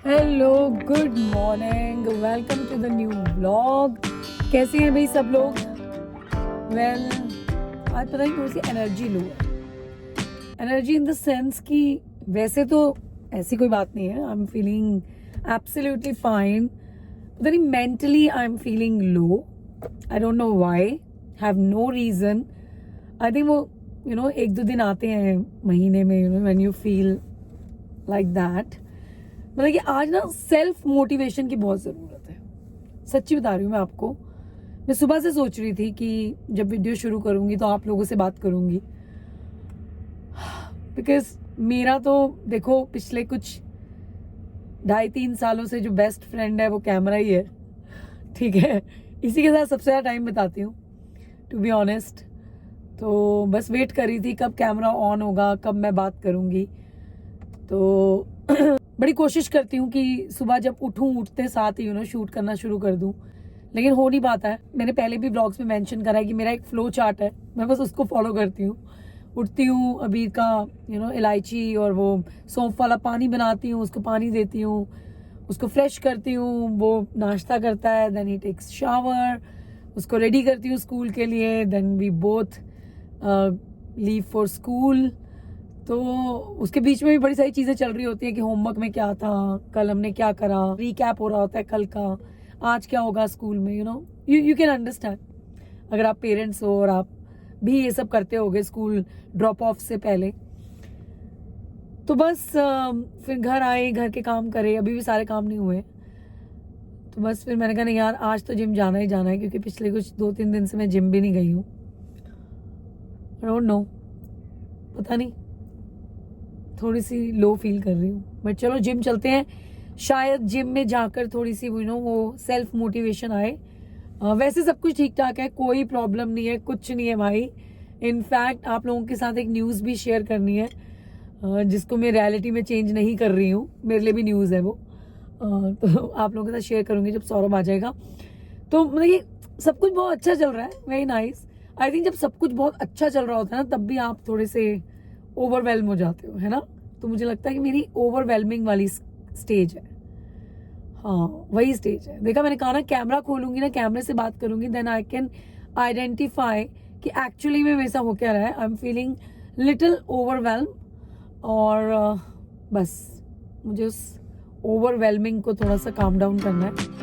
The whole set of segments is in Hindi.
Hello, good morning, welcome to the new vlog. कैसे हैं भाई सब लोग? आज पता नहीं थोड़ी सी एनर्जी लो है। एनर्जी इन द सेंस कि वैसे तो ऐसी कोई बात नहीं है, I am feeling absolutely fine, पता नहीं mentally I am feeling low. I don't know why, have no reason. I think वो एक दो दिन आते हैं महीने में, when you feel like that. मतलब कि आज ना सेल्फ मोटिवेशन की बहुत ज़रूरत है। सच्ची बता रही हूँ मैं आपको। मैं सुबह से सोच रही थी कि जब वीडियो शुरू करूँगी तो आप लोगों से बात करूँगी, बिकॉज मेरा तो देखो पिछले कुछ 2.5-3 सालों से जो बेस्ट फ्रेंड है वो कैमरा ही है। ठीक है, इसी के साथ सबसे ज़्यादा टाइम बिताती हूँ, टू बी ऑनेस्ट। तो बस वेट कर रही थी कब कैमरा ऑन होगा, कब मैं बात करूँगी। तो बड़ी कोशिश करती हूँ कि सुबह जब उठते साथ ही शूट करना शुरू कर दूँ, लेकिन हो नहीं पाता है। मैंने पहले भी ब्लॉग्स में मेंशन करा है कि मेरा एक फ्लो चार्ट है, मैं बस उसको फॉलो करती हूँ। उठती हूँ, अबीर का इलायची और वो सौंफ वाला पानी बनाती हूँ, उसको पानी देती हूँ, उसको फ्रेश करती हूँ, वो नाश्ता करता है, देन ही टेक्स शावर, उसको रेडी करती हूँ स्कूल के लिए, then we both leave for school. तो उसके बीच में भी बड़ी सारी चीज़ें चल रही होती हैं कि होमवर्क में क्या था, कल हमने क्या करा, रीकैप हो रहा होता है कल का, आज क्या होगा स्कूल में। यू कैन अंडरस्टैंड अगर आप पेरेंट्स हो और आप भी ये सब करते होगे स्कूल ड्रॉप ऑफ से पहले। तो बस फिर घर आए, घर के काम करे, अभी भी सारे काम नहीं हुए। तो बस फिर मैंने कहा नहीं यार, आज तो जिम जाना ही जाना है, क्योंकि पिछले कुछ 2-3 दिन से मैं जिम भी नहीं गई हूँ। आई डोंट नो, पता नहीं, थोड़ी सी लो फील कर रही हूँ, बट चलो जिम चलते हैं। शायद जिम में जाकर थोड़ी सी वो सेल्फ मोटिवेशन आए। वैसे सब कुछ ठीक ठाक है, कोई प्रॉब्लम नहीं है, कुछ नहीं है भाई। इनफैक्ट आप लोगों के साथ एक न्यूज़ भी शेयर करनी है, जिसको मैं रियलिटी में चेंज नहीं कर रही हूँ, मेरे लिए भी न्यूज़ है वो। तो आप लोगों के साथ शेयर करूँगी जब सौरभ आ जाएगा। तो मतलब ये सब कुछ बहुत अच्छा चल रहा है, वेरी नाइस। आई थिंक जब सब कुछ बहुत अच्छा चल रहा होता है ना, तब भी आप थोड़े से ओवरवेलम हो जाते हो, है ना। तो मुझे लगता है कि मेरी ओवरवेलमिंग वाली स्टेज है। हाँ, वही स्टेज है। देखा, मैंने कहा ना, कैमरा खोलूंगी ना, कैमरे से बात करूंगी, देन आई कैन आइडेंटिफाई कि एक्चुअली में वैसा हो क्या रहा है। I am feeling little overwhelm, और बस मुझे उस ओवरवेलमिंग को थोड़ा सा काम डाउन करना है।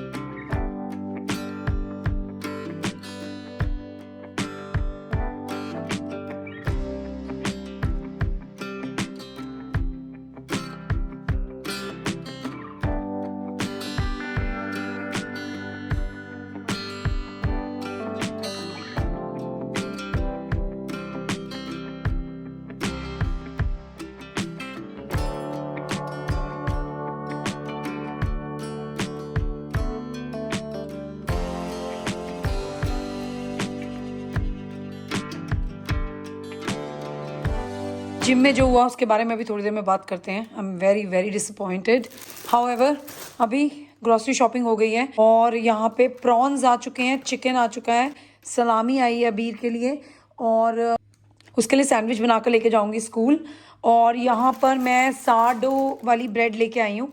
जिम में जो हुआ उसके बारे में अभी थोड़ी देर में बात करते हैं। I am very very disappointed. However, अभी ग्रोसरी शॉपिंग हो गई है और यहाँ पे प्रॉन्स आ चुके हैं, चिकन आ चुका है, सलामी आई है अबीर के लिए, और उसके लिए सैंडविच बनाकर लेके जाऊँगी स्कूल। और यहाँ पर मैं साडो वाली ब्रेड लेके आई हूँ।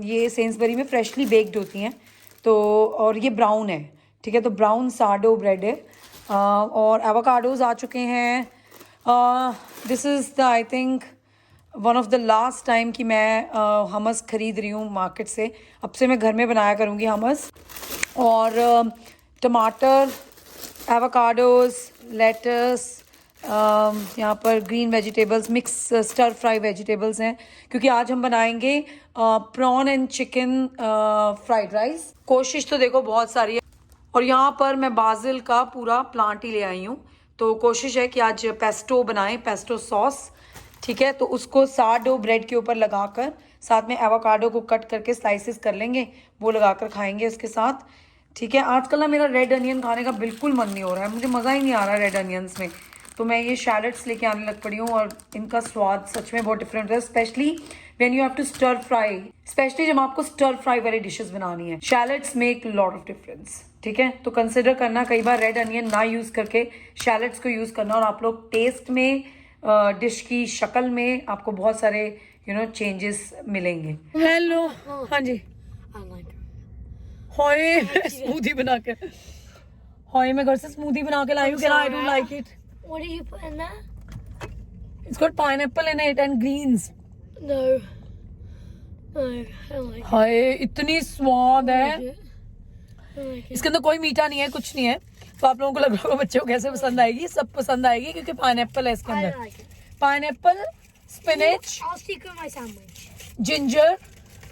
ये सेंसबरी में फ्रेशली बेक्ड होती हैं, तो और ये ब्राउन है, ठीक है। तो ब्राउन साडो ब्रेड है। और एवोकाडोज आ चुके हैं। This is the I think one of the last time कि मैं हमस ख़रीद रही हूँ मार्केट से। अब से मैं घर में बनाया करूँगी हमस। और टमाटर, एवोकाडोज, लेटस, यहाँ पर green vegetables, mix stir fry vegetables हैं, क्योंकि आज हम बनाएंगे prawn and chicken fried rice. कोशिश तो देखो बहुत सारी है, और यहाँ पर मैं बाजिल का पूरा प्लांट ही ले आई हूँ। तो कोशिश है कि आज पेस्टो बनाएं, पेस्टो सॉस, ठीक है। तो उसको साडो ब्रेड के ऊपर लगाकर, साथ में एवोकाडो को कट करके स्लाइसेस कर लेंगे, वो लगाकर खाएंगे उसके साथ, ठीक है। आजकल ना मेरा रेड अनियन खाने का बिल्कुल मन नहीं हो रहा है, मुझे मज़ा ही नहीं आ रहा रेड अनियंस में। तो मैं ये शैलड्स लेके आने लग पड़ी हूँ, और इनका स्वाद सच में बहुत डिफरेंट है, specially when you have to stir fry, specially जब आपको स्टर फ्राई वाली डिशेस बनानी है। Shallots make lot of difference, ठीक है। तो कंसिडर करना कई बार रेड अनियन ना यूज़ करके शैलड्स को यूज़ करना, और आप लोग टेस्ट में, डिश की शक्ल में आपको बहुत सारे चेंजेस मिलेंगे। हेलो, हाँ जी। हाय स्मूदी बना के, हाय मैं घर से स्मूदी बना के लाई हूँ। I don't like it. What do you put in there? It's got pineapple in it and greens. No. No, I don't like हाय इतनी स्वाद है। it. I don't like it. इसके अंदर कोई मीठा नहीं है, कुछ नहीं है। तो आप लोगों को लग रहा होगा बच्चों को कैसे पसंद आएगी, सब पसंद आएगी क्योंकि पाइनएप्पल है इसके I अंदर। don't like it. Pineapple, spinach, I'll stick with my sandwich. Ginger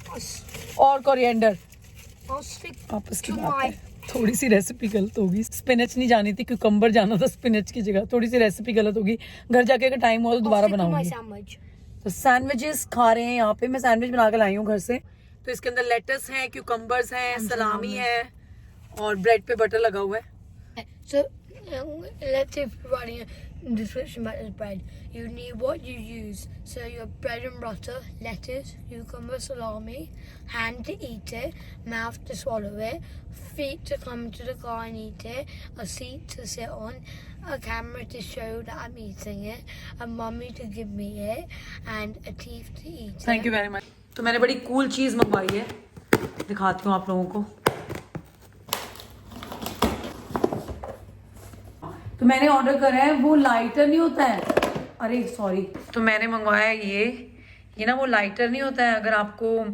I'll, s- और कोरिएंडर। I'll stick आपस की to बात my. है, थोड़ी सी रेसिपी गलत होगी। स्पिनच नहीं जानी थी, क्यूकम्बर जाना था स्पिनच की जगह। थोड़ी सी रेसिपी गलत होगी, घर जाके अगर टाइम हो तो I'll दोबारा stick with my बनाऊंगी। sandwich. तो सैंडविचेस खा रहे हैं यहाँ पे। मैं सैंडविच बना के लाई हूँ घर से। तो इसके अंदर लेटस है, क्यूकम्बर्स है, सलामी है और ब्रेड पे बटर लगा हुआ है। So, let's say if you're writing a description about this bread, you need what you use. So, your bread and butter, lettuce, cucumber, salami, hand to eat it, mouth to swallow it, feet to come to the car and eat it, a seat to sit on, a camera to show that I'm eating it, a mummy to give me it, and a teeth to eat it. Thank you very much. तो मैंने बड़ी कूल चीज़ मंगवाई है, दिखाती हूँ आप लोगों को। तो मैंने ऑर्डर करा है, वो लाइटर नहीं होता है, अरे सॉरी। तो मैंने मंगवाया है ये ना वो लाइटर नहीं होता है। अगर आपको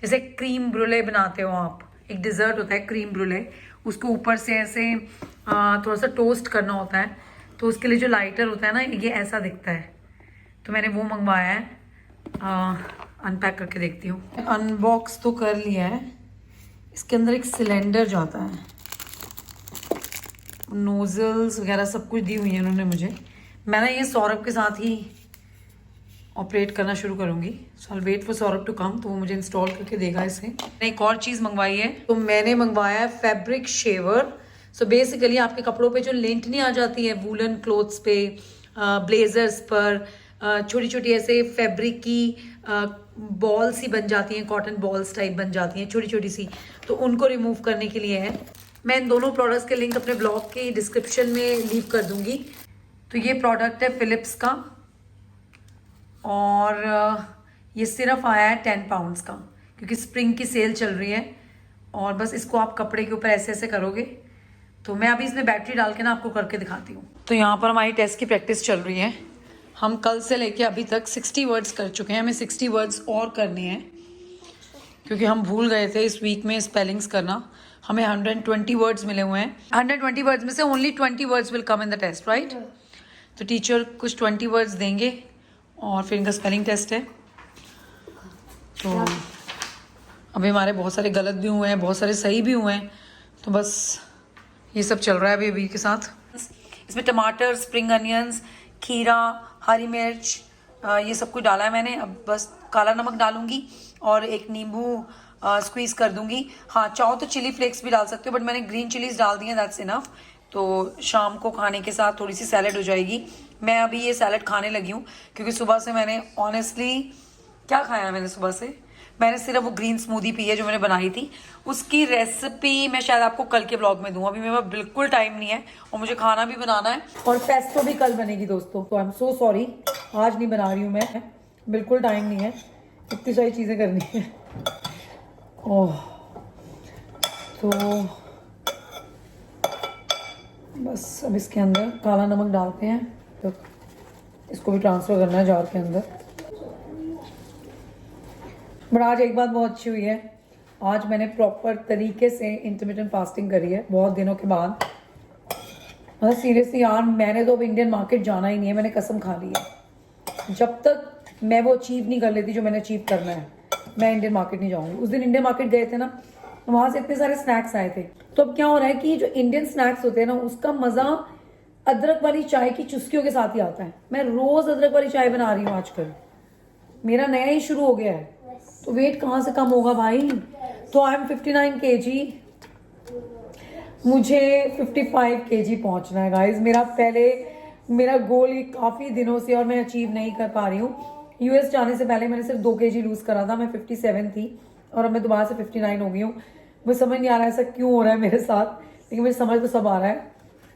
जैसे क्रीम ब्रूले बनाते हो आप, एक डिज़र्ट होता है क्रीम ब्रूले, उसको ऊपर से ऐसे थोड़ा सा टोस्ट करना होता है, तो उसके लिए जो लाइटर होता है ना, ये ऐसा दिखता है। तो मैंने वो मंगवाया है। अनपैक करके देखती हूँ। अनबॉक्स तो कर लिया है। इसके अंदर एक सिलेंडर जाता है, नोजल्स वगैरह सब कुछ दी हुई है उन्होंने मुझे। मैं ना ये सौरभ के साथ ही ऑपरेट करना शुरू करूँगी। So I wait for Saurabh to come, तो वो मुझे इंस्टॉल करके देगा इसे। मैंने एक और चीज़ मंगवाई है, तो मैंने मंगवाया है फैब्रिक शेवर। सो बेसिकली आपके कपड़ों पे जो लिंट नहीं आ जाती है वूलन क्लोथ्स पे, ब्लेजर्स पर, छोटी छोटी ऐसे फैब्रिक की बॉल्स ही बन जाती हैं, कॉटन बॉल्स टाइप बन जाती हैं छोटी छोटी सी, तो उनको रिमूव करने के लिए है। मैं इन दोनों प्रोडक्ट्स के लिंक अपने ब्लॉग के डिस्क्रिप्शन में लीव कर दूंगी। तो ये प्रोडक्ट है फिलिप्स का, और ये सिर्फ आया है 10 पाउंड्स का, क्योंकि स्प्रिंग की सेल चल रही है। और बस इसको आप कपड़े के ऊपर ऐसे ऐसे करोगे। तो मैं अभी इसमें बैटरी डाल के ना आपको करके दिखाती हूँ। तो यहाँ पर हमारी टेस्ट की प्रैक्टिस चल रही है। हम कल से लेके अभी तक 60 वर्ड्स कर चुके हैं, हमें 60 वर्ड्स और करने हैं, क्योंकि हम भूल गए थे इस वीक में स्पेलिंग्स करना। हमें 120 वर्ड्स मिले हुए हैं। 120 वर्ड्स में से only 20 words will come in the test, right? तो टीचर कुछ 20 वर्ड्स देंगे और फिर इनका स्पेलिंग टेस्ट है। तो अभी हमारे बहुत सारे गलत भी हुए हैं, बहुत सारे सही भी हुए हैं। तो बस ये सब चल रहा है अभी के साथ। इसमें टमाटर, स्प्रिंग अनियंस, खीरा, हरी मिर्च, ये सब कुछ डाला है मैंने। अब बस काला नमक डालूंगी और एक नींबू स्क्वीज कर दूंगी। हाँ, चाहो तो चिली फ्लेक्स भी डाल सकते हो, बट मैंने ग्रीन चिलीज डाल दी हैं, दैट्स इनफ। तो शाम को खाने के साथ थोड़ी सी सैलड हो जाएगी। मैं अभी ये सैलड खाने लगी हूँ, क्योंकि सुबह से मैंने ऑनेस्टली क्या खाया है, मैंने सुबह से मैंने सिर्फ वो ग्रीन स्मूदी पी है जो मैंने बनाई थी। उसकी रेसिपी मैं शायद आपको कल के ब्लॉग में दूँ। अभी मेरे पास बिल्कुल टाइम नहीं है और मुझे खाना भी बनाना है, और पेस्टो भी कल बनेगी दोस्तों। तो आई एम सो सॉरी, आज नहीं बना रही हूँ मैं, बिल्कुल टाइम नहीं है, इतनी सारी चीज़ें करनी है। ओह, तो बस अब इसके अंदर काला नमक डालते हैं, तो इसको भी ट्रांसफ़र करना है जार के अंदर। बट आज एक बात बहुत अच्छी हुई है, आज मैंने प्रॉपर तरीके से इंटरमिटेंट फास्टिंग करी है बहुत दिनों के बाद। मतलब सीरियसली यार, मैंने तो अब इंडियन मार्केट जाना ही नहीं है, मैंने कसम खा ली है। जब तक मैं वो अचीव नहीं कर लेती जो मैंने अचीव करना है, मैं इंडियन मार्केट नहीं जाऊँगी। उस दिन इंडियन मार्केट गए थे ना, तो वहाँ से इतने सारे स्नैक्स आए थे। तो अब क्या हो रहा है कि जो इंडियन स्नैक्स होते हैं ना, उसका मज़ा अदरक वाली चाय की चुस्कियों के साथ ही आता है। मैं रोज़ अदरक वाली चाय बना रही हूँ आजकल, मेरा नया ही शुरू हो गया है। तो वेट कहाँ से कम होगा भाई। तो आई एम 59 kg, मुझे 55 kg पहुँचना है गाइज। मेरा गोल ये काफ़ी दिनों से और मैं अचीव नहीं कर पा रही हूँ। यूएस जाने से पहले मैंने सिर्फ 2 kg लूज़ करा था, मैं 57 थी और अब मैं दोबारा से 59 हो गई हूँ। मुझे समझ नहीं आ रहा है ऐसा क्यों हो रहा है मेरे साथ, लेकिन मुझे समझ तो सब आ रहा है।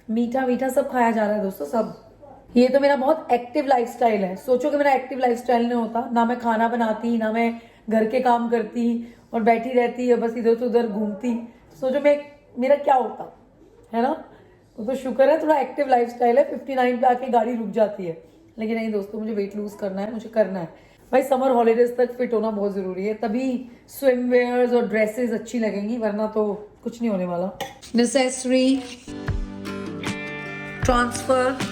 मीठा मीठा सब खाया जा रहा है दोस्तों, सब ये तो मेरा बहुत एक्टिव लाइफस्टाइल है। सोचो कि मेरा एक्टिव लाइफस्टाइल नहीं होता, ना मैं खाना बनाती, ना मैं घर के काम करती और बैठी रहती है बस इधर से उधर घूमती। सोचो मैं मेरा क्या होता, है ना। तो शुक्र है थोड़ा एक्टिव लाइफस्टाइल है, 59 पे आके गाड़ी रुक जाती है। लेकिन नहीं दोस्तों, मुझे वेट लूज करना है, मुझे करना है भाई। समर हॉलीडेज तक फिट होना बहुत जरूरी है, तभी स्विम वेयर्स और ड्रेसेस अच्छी लगेंगी, वरना तो कुछ नहीं होने वाला। नेसेसरी ट्रांसफर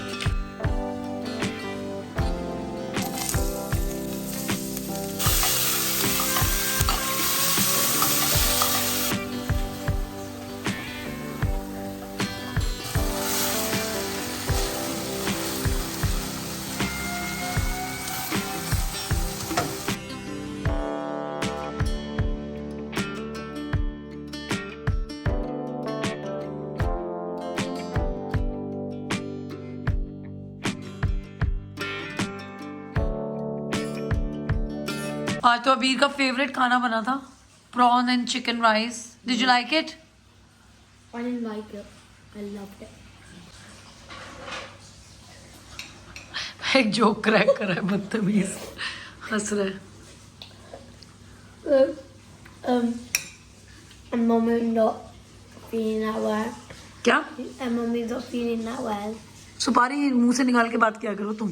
आज तो अबीर का फेवरेट खाना बना था, prawn and chicken rice. Did you like it? I didn't like it. I loved it. एक जोक क्रैक कर रहा है, बदतमीज हंस रहा है। And Mummy's not feeling that well. क्या? And Mummy's not feeling that well. सुपारी मुंह से निकाल के बात किया करो तुम।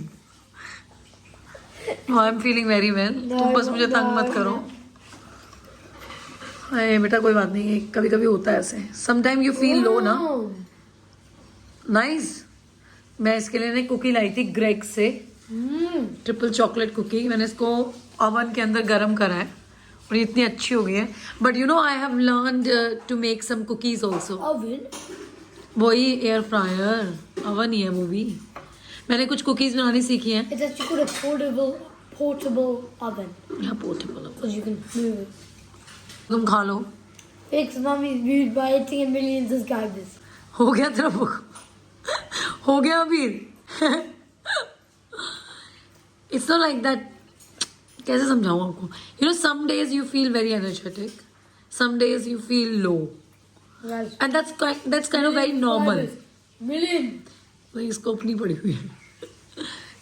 आई एम फीलिंग वेरी वेल। तुम बस मुझे तंग मत करो। अरे बेटा कोई बात नहीं, कभी कभी होता है ऐसे। समटाइम यू फील लो ना। नाइस। मैं इसके लिए कुकी लाई थी ग्रेग से, ट्रिपल चॉकलेट कुकी। मैंने इसको ओवन के अंदर गर्म करा है और ये इतनी अच्छी हो गई है। But you know I have learned to make some cookies also. Oven? वही एयर फ्रायर, ओवन ही है वो भी। मैंने कुछ कुकीज बनानी सीखी हैं। It's actually called a portable oven यहाँ portable because you can move it. तुम खा लो। Fix Mummy's mood by hitting a million subscribers. हो गया तेरा भूख? हो गया Abeer? It's not like that. कैसे समझाऊं आपको? You know some days you feel very energetic, some days you feel low, and that's kind of very normal. Million. इसको अपनी पड़ी हुई है।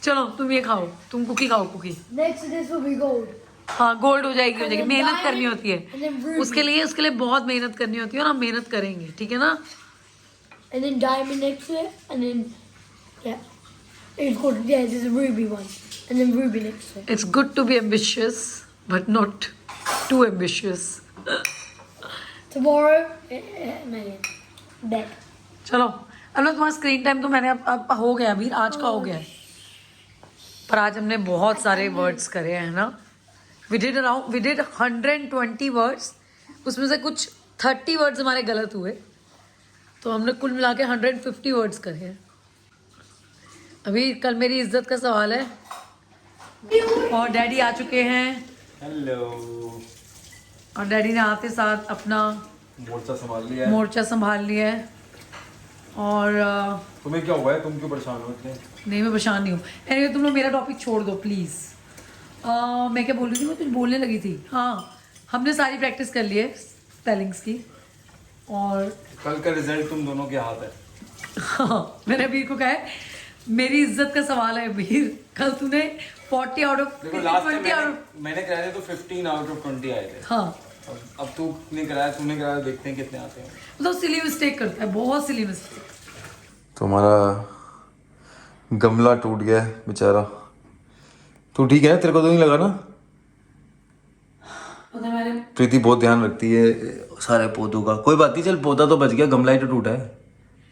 चलो तुम ये खाओ, तुम कुकी खाओ cookie. Next to this will be gold. हाँ गोल्ड हो जाएगी, हो जाएगी। And then मेहनत diamond, करनी होती and then है ruby. उसके लिए बहुत मेहनत करनी होती है और हम मेहनत करेंगे, ठीक है ना। And then diamond next to it, and then yeah, it's called there's a ruby one, and then ruby next to it. It's good to be ambitious, but not too ambitious. Tomorrow, million. Bet. चलो अब ना तुम्हारा स्क्रीन टाइम तो मैंने अब हो गया अभी, आज का हो गया है। पर आज हमने बहुत सारे वर्ड्स करे हैं ना। वी डिड 120 वर्ड्स, उसमें से कुछ 30 वर्ड्स हमारे गलत हुए, तो हमने कुल मिला के 150 वर्ड्स करे हैं। अभी कल मेरी इज्जत का सवाल है। और डैडी आ चुके हैं। हेलो। और डैडी ने आते साथ अपना मोर्चा संभाल लिया है। और तुम्हें क्या हुआ है? तुम क्यों परेशान हो इतने? नहीं मैं परेशान नहीं हूँ। anyway, तुम लोग मेरा टॉपिक छोड़ दो प्लीज़। मैं क्या बोल रही थी? मैं कुछ बोलने लगी थी। हाँ, हमने सारी प्रैक्टिस कर ली है स्पेलिंग्स की। और कल का रिजल्ट तुम दोनों के हाथ है। हाँ, मैंने अबीर को कहा है मेरी इज्जत का सवाल है अबीर, कल तूने 40 आउट ऑफ देखो लास्ट टाइम मैंने कराया तो 15 आउट ऑफ 20 आए थे। हाँ अब तूने कराया, देखते हैं कितने आते हैं। तो सिली मिस्टेक करता है, बहुत सिली मिस्टेक। तुम्हारा गमला टूट गया है बेचारा। तू ठीक है? तेरे को तो नहीं लगा ना? पता मैंने प्रीति बहुत ध्यान रखती है सारे पौधों का। कोई बात नहीं, चल पौधा तो बच गया, गमला ही तो टूटा है।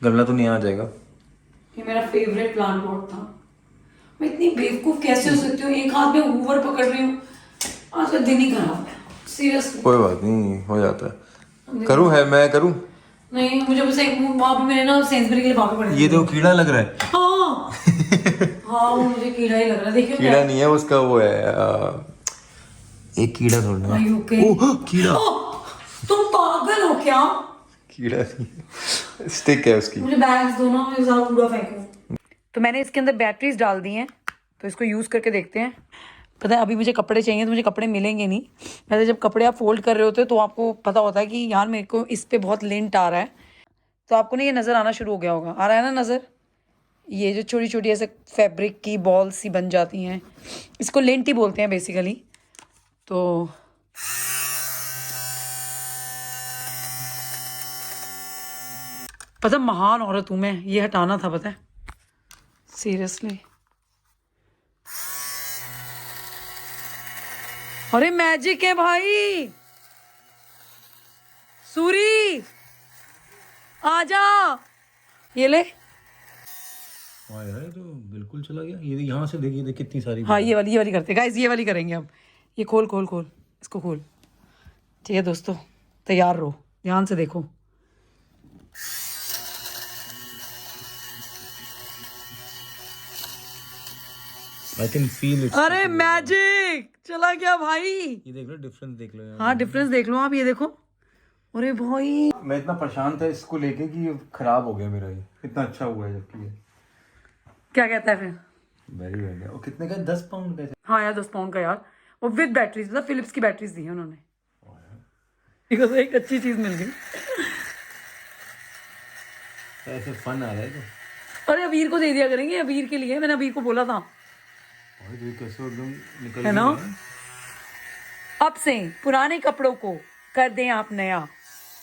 गमला तो नहीं आ जाएगा। ये मेरा फेवरेट प्लांट पॉट था। मैं इतनी बेवकूफ कैसे हो सकती हूँ? एक हाथ में हूवर पकड़ रही हूँ। आज का दिन ही खराब है सीरियसली। कोई बात नहीं, हो जाता है। करूँ है मैं करूँ? नहीं मुझे बस एक वहाँ पे मेरे ना सेंसबरी के लिए भागे पड़े। ये तो कीड़ा लग रहा है। हाँ हाँ वो मुझे कीड़ा ही लग रहा है। देखियो कीड़ा नहीं है उसका, वो है एक कीड़ा थोड़ा Are you okay? कीड़ा। तुम पागल हो क्या? कीड़ा नहीं, स्टिक है उसकी। मुझे बैग्स दो ना, मैं ज़्यादा कूड़ा फेंकूं। तो मैंने इसके अंदर बैटरीज डाल दी हैं, तो इसको यूज़ करके देखते हैं। पता है अभी मुझे कपड़े चाहिए, तो मुझे कपड़े मिलेंगे नहीं। वैसे जब कपड़े आप फोल्ड कर रहे होते हो तो आपको पता होता है कि यार मेरे को इस पे बहुत लिंट आ रहा है, तो आपको ना ये नज़र आना शुरू हो गया होगा। आ रहा है ना नज़र? ये जो छोटी छोटी ऐसे फैब्रिक की बॉल्स सी बन जाती हैं, इसको लेंटी बोलते हैं बेसिकली। तो पता महान औरत हूं मैं, ये हटाना था पता है, सीरियसली। अरे मैजिक है भाई, सूरी आजा, ये ले। हाँ यार, तो बिल्कुल चला गया। ये यहाँ से देखिए, देख कितनी सारी। हाँ ये वाली करते गाइस, ये वाली करेंगे अब। ये खोल खोल खोल, इसको खोल। ठीक है दोस्तों, तैयार रहो, ध्यान से देखो। I can feel it. अरे मैजिक चला गया भाई। ये देख लो, डिफरेंस देख लो यार। हाँ डिफरेंस देख लो आप, ये देखो। अरे भाई मैं इतना परेशान था इसको लेके कि ये खराब हो गया मेरा। ये इतना अच्छा हुआ है जबकि ये क्या कहता है फिर? Very very. और कितने का? 10 पाउंड का। हाँ यार 10 पाउंड का यार, और विद बैटरीज, मतलब फिलिप्स की बैटरीज दी है उन्होंने। ठीक है, एक अच्छी चीज मिल गई। ऐसे फन आ रहा है तो। अरे अबीर को दे दिया करेंगे, अबीर के लिए, मैंने अबीर को बोला था। और ये कैसे एकदम निकल है ना? गया। अब से पुराने कपड़ों को कर दें आप नया,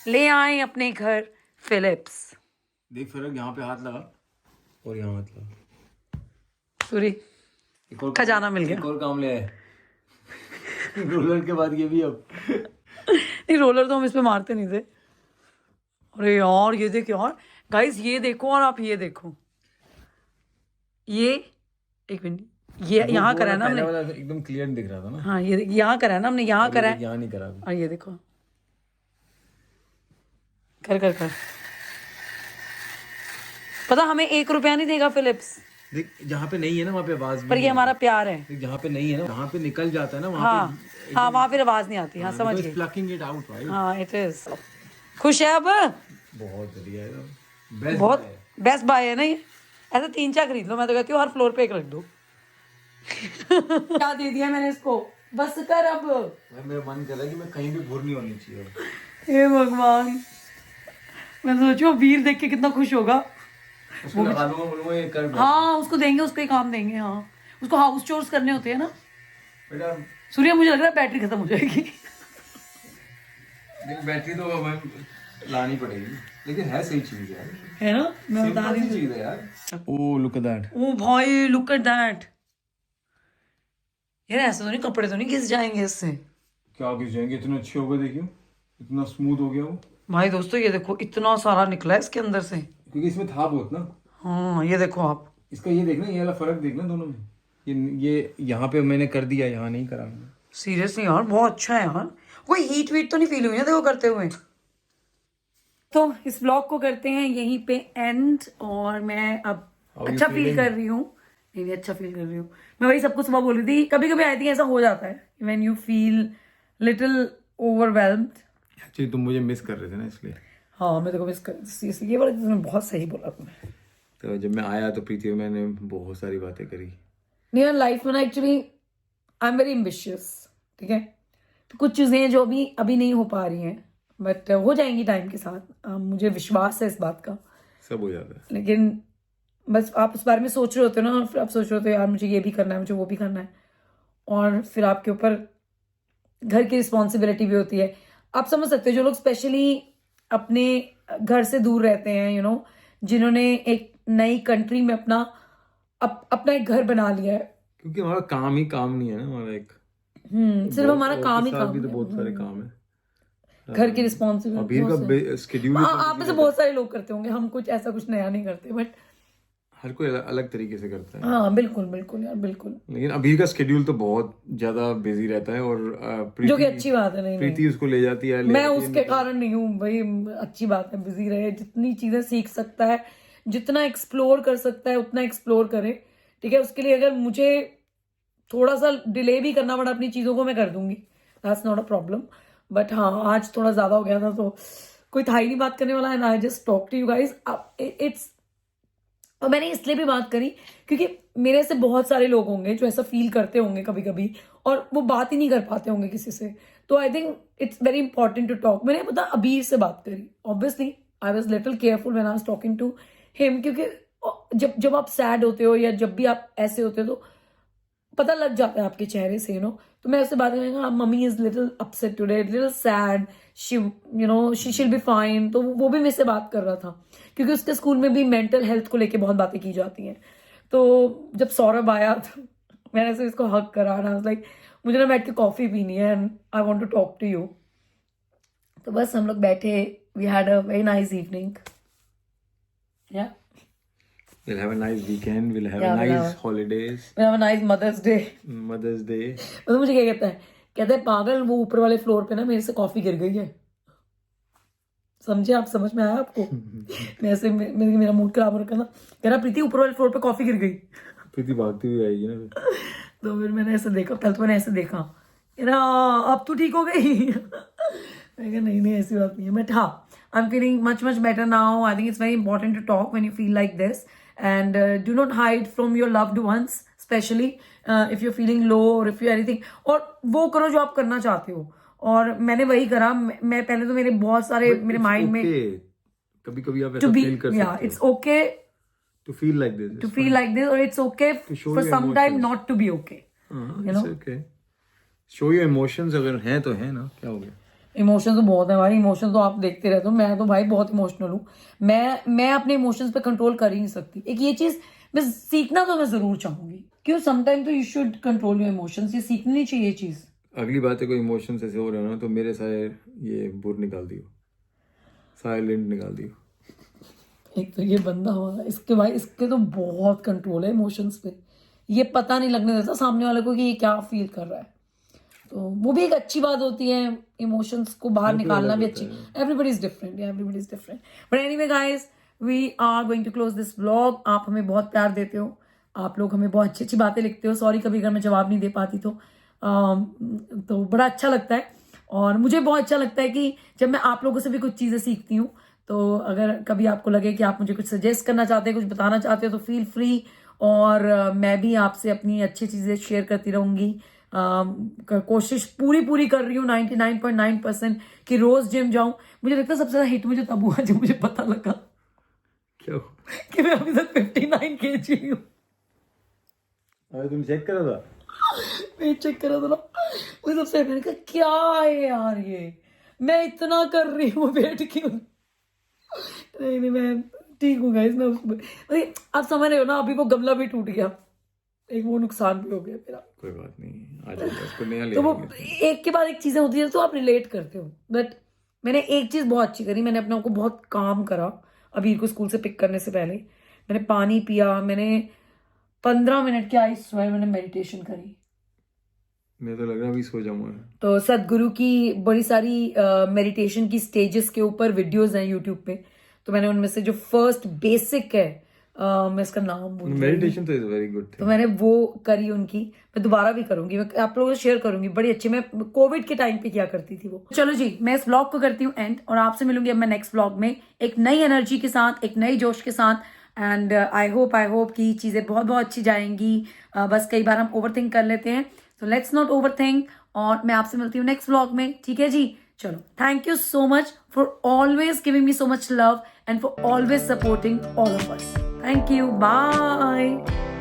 ले आए अपने घर फिलिप्स। देख फर्क, यहाँ पे हाथ लगा और यहाँ हाथ लगा। सूरी एक और खजाना मिल गया। एक और काम ले आए। रोलर के बाद ये भी अब। नहीं रोलर तो हम इस पे मारते नहीं थे। अरे यार ये देख यार गाइस, ये देखो और आप ये देखो, ये एक मिनट, ये यहाँ करा है ना हमने। एकदम क्लियर दिख रहा था ना। हाँ ये यहाँ करा है ना हमने, यहाँ करा है, यहाँ नहीं करा। और ये देखो, कर कर कर। पता हमें 1 रुपया नहीं देगा फिलिप्स, देख जहाँ पे नहीं है ना वहाँ पे आवाज भी पर ये हमारा प्यार है। देख जहाँ पे नहीं है ना, वहाँ पे निकल जाता है ना, वहाँ हाँ हाँ, वहाँ फिर आवाज नहीं आती। हाँ समझ गई। Plucking it out right. हाँ इट इज। खुश है अब? बहुत बढ़िया है, बेस्ट। बहुत बेस्ट बाय है ना ये। ऐसे 3-4 खरीद लो, मैं तो कहती हूँ हर फ्लोर पे एक रख दो। क्या दे दिया मैंने इसको, बस कर अब। मेरा मन कर रहा है कि मैं कहीं भी भूर नहीं होनी चाहिए। हे भगवान, मैं सोचू वीर देख के कितना खुश होगा। उसको लगा दूंगा, बोलूंगा ये कर। हाँ उसको देंगे, उसको ही काम देंगे। हाँ उसको हाउस चोर्स करने होते हैं ना। बेटा सूर्य मुझे लग रहा है बैटरी खत्म हो जाएगी। देख बैटरी तो हमें लानी पड़ेगी, लेकिन है सही चीज यार। है ना, मैं बता रही हूँ। चीज है यार। Oh look at that. ओ भाई लुक एट दैट। यार ऐसे तो नहीं, कपड़े तो नहीं घिस जाएंगे इससे? क्या घिस जाएंगे, इतने अच्छे हो गए। देखियो इतना स्मूथ हो गया वो। भाई दोस्तों ये देखो, इतना सारा निकला है इसके अंदर से। क्योंकि इसमें था बहुत ना। हाँ ये देखो आप, इसका ये देखना, ये वाला फर्क देखना दोनों में। ये यहाँ पे मैंने कर दिया, यहाँ नहीं करा मैंने। सीरियसली यार बहुत अच्छा है यार। कोई हीट वीट तो नहीं फील हुई ना देखो करते हुए। तो इस ब्लॉग को करते हैं यहीं पे एंड, और मैं अब अच्छा फील कर रही हूँ। नहीं अच्छा फील कर रही हूँ मैं, वही सबको सुबह बोल रही थी। कभी कभी आई थिंक ऐसा हो जाता है when you feel little overwhelmed. Actually तुम मुझे मिस कर रहे थे ना, इसलिए। हाँ मैं देखो मिस कर, ये वाला तुमने बहुत सही बोला तुमने। तो जब मैं आया तो प्रीति मैंने बहुत सारी बातें करी। नहीं यार लाइफ में ना actually I am very ambitious, ठीक है। तो कुछ चीज़ें जो अभी नहीं हो पा रही हैं, बट हो जाएंगी टाइम के साथ। मुझे विश्वास है इस बात का। सब हो जाता है, लेकिन बस आप उस बारे में सोच रहे होते हो ना, और फिर आप सोच रहे होते हो यार मुझे ये भी करना है, मुझे वो भी करना है, और फिर आपके ऊपर घर की रिस्पॉन्सिबिलिटी भी होती है। आप समझ सकते हो जो लोग स्पेशली अपने घर से दूर रहते हैं, यू नो, जिन्होंने एक नई कंट्री में अपना एक घर बना लिया है। क्योंकि हमारा काम ही काम नहीं है ना, हमारा एक सिर्फ हमारा काम ही काम भी तो है। बहुत सारे काम है। घर की रिस्पॉन्सिबिलिटी अभी का शेड्यूल आप में से बहुत सारे लोग करते होंगे, हम कुछ ऐसा कुछ नया नहीं करते, बट हर कोई अलग तरीके से करता है। हाँ बिल्कुल बिल्कुल यार बिल्कुल। लेकिन अभी का शेड्यूल तो बहुत ज्यादा बिजी रहता है, और जो कि अच्छी बात है। नहीं प्रीति उसको ले जाती है, मैं उसके कारण नहीं हूँ भाई, अच्छी बात है, बिजी रहे, जितनी चीजें सीख सकता है, जितना एक्सप्लोर कर सकता है उतना एक्सप्लोर करे, ठीक है। उसके लिए अगर मुझे थोड़ा सा डिले भी करना पड़ा अपनी चीजों को, मैं कर दूंगी, that's not a problem. But हाँ आज थोड़ा ज्यादा हो गया था, तो कोई था ही नहीं बात करने वाला, and I just talk to you guys. It's, और मैंने इसलिए भी बात करी क्योंकि मेरे से बहुत सारे लोग होंगे जो ऐसा फील करते होंगे कभी कभी, और वो बात ही नहीं कर पाते होंगे किसी से। तो I think it's very important to talk. मैंने पता अबीर से बात करी, obviously I was little careful when I was talking to him, क्योंकि जब जब आप सैड होते हो या जब भी आप ऐसे होते हो तो पता लग जाता है आपके चेहरे से, तो मैं उससे बात करेंगे, mummy is little upset today, little sad, she she शिल बी फाइन। तो वो भी मेरे से बात कर रहा था, क्योंकि उसके स्कूल में भी मेंटल हेल्थ को लेके बहुत बातें की जाती हैं। तो जब सौरभ आया तो मैंने ऐसे इसको हक करा, लाइक मुझे ना बैठ के कॉफी पीनी है and I want to talk to you. तो बस हम लोग बैठे, we had a very nice evening. या We'll have a nice weekend. We'll have Yeah, a we'll nice have holidays. We have a nice mother's day. Mother's Day. तो मुझे क्या कहता है पागल, वो ऊपर वाले फ्लोर पे ना मेरे से कॉफी गिर गई है। समझे आप? समझ में आया आपको? मैं ऐसे मेरा मूड खराब हो रखा ना, कह रहा प्रीति ऊपर वाले फ्लोर पे कॉफी गिर गई। प्रीति भागती हुई आएगी ना। तो फिर मैंने ऐसे देखा, पहले तो मैंने ऐसे देखा, कह रहा अब तो ठीक हो गई। मैं कहा नहीं ऐसी बात नहीं है, बट हाँ, I am feeling much better now. I think it's very important to talk when you feel like this, and do not hide from your loved ones, especially if you're feeling low or if you're anything, और वो करो जो आप करना चाहते हो। और मैंने वही करा। मैं पहले तो मेरे बहुत सारे मेरे माइंड में कभी कभी आप ऐसा फील कर सकते हो। It's okay to feel like this. to feel like this, or it's okay show for your some time emotions. not to be okay. It's okay. Show your emotions, अगर हैं तो है ना, क्या हो गया। इमोशन तो बहुत है भाई, इमोशन तो आप देखते रहते हो। मैं तो भाई बहुत इमोशनल हूँ। मैं अपने इमोशंस पे कंट्रोल कर ही नहीं सकती। एक ये चीज मैं सीखना तो मैं जरूर चाहूंगी, क्यों समटाइम तो you should control your emotions. ये सीखनी नहीं चाहिए ये चीज। अगली बात है, कोई इमोशंस ऐसे हो रहे हो ना, तो मेरे सारे ये बुर निकाल दियो, साइलेंट निकाल दियो। एक तो ये बंदा हमारा, इसके तो बहुत कंट्रोल है इमोशंस पे। ये पता नहीं लगने देता सामने वाले को कि ये क्या फील कर रहा है। तो वो भी एक अच्छी बात होती है, इमोशंस को बाहर निकालना भी अच्छी। Everybody is different, everybody is different. But anyway guys, we are going to close this vlog. आप हमें बहुत प्यार देते हो, आप लोग हमें बहुत अच्छी अच्छी बातें लिखते हो। सॉरी कभी अगर मैं जवाब नहीं दे पाती तो बड़ा अच्छा लगता है। और मुझे बहुत अच्छा लगता है कि जब मैं आप लोगों से भी कुछ चीज़ें सीखती हूँ। तो अगर कभी आपको लगे कि आप मुझे कुछ सजेस्ट करना चाहते हैं, कुछ बताना चाहते हो, तो फील फ्री। और मैं भी आपसे अपनी अच्छी चीज़ें शेयर करती रहूँगी। कोशिश पूरी कर रही हूँ 99.9% कि रोज जिम जाऊं। मुझे लगता है सबसे ज्यादा हिट मुझे तब हुआ जब मुझे पता लगा क्यों कि मैं अभी तक 59 kg हूँ। अरे तुम चेक करा था? वेट चेक करा था ना, मुझे सबसे मैंने कहा क्या है यार ये, मैं इतना कर रही हूँ वेट क्यों। नहीं मैं ठीक हूँ गाइस। मैं आप समझ रहे हो ना, अभी वो गमला भी टूट गया, एक वो नुकसान भी हो गया मेरा। कोई बात नहीं, आ जाएगा, उसको नया ले तो वो आएंगे। एक के बाद एक चीजें होती है तो आप रिलेट करते हो। बट मैंने एक चीज बहुत अच्छी करी, मैंने अपने आप को बहुत काम करा। अभी को स्कूल से पिक करने से पहले मैंने पानी पिया, मैंने 15 मिनट की आई स्वेयर मैंने मेडिटेशन करी। मैं तो लग रहा अभी सो जाऊंगा। तो सदगुरु की बड़ी सारी मेडिटेशन की स्टेजेस के ऊपर वीडियोस हैं यूट्यूब पे। तो मैंने उनमें से जो फर्स्ट बेसिक है, मैं इसका नाम भूल गई। मेडिटेशन तो इज वेरी गुड थिंग। तो मैंने वो करी उनकी, मैं दोबारा भी करूंगी, मैं आप लोगों से शेयर करूंगी। बड़ी अच्छी, मैं कोविड के टाइम पे क्या करती थी वो। चलो जी, मैं इस व्लॉग को करती हूँ एंड, और आपसे मिलूंगी अब मैं नेक्स्ट व्लॉग में एक नई एनर्जी के साथ, एक नई जोश के साथ। एंड आई होप कि चीजें बहुत अच्छी जाएंगी। बस कई बार हम ओवर थिंक कर लेते हैं, तो लेट्स नॉट ओवर थिंक। और मैं आपसे मिलती हूँ नेक्स्ट व्लॉग में, ठीक है जी। चलो, thank you so much for always giving me so much love and for always supporting all of us. Thank you. Bye.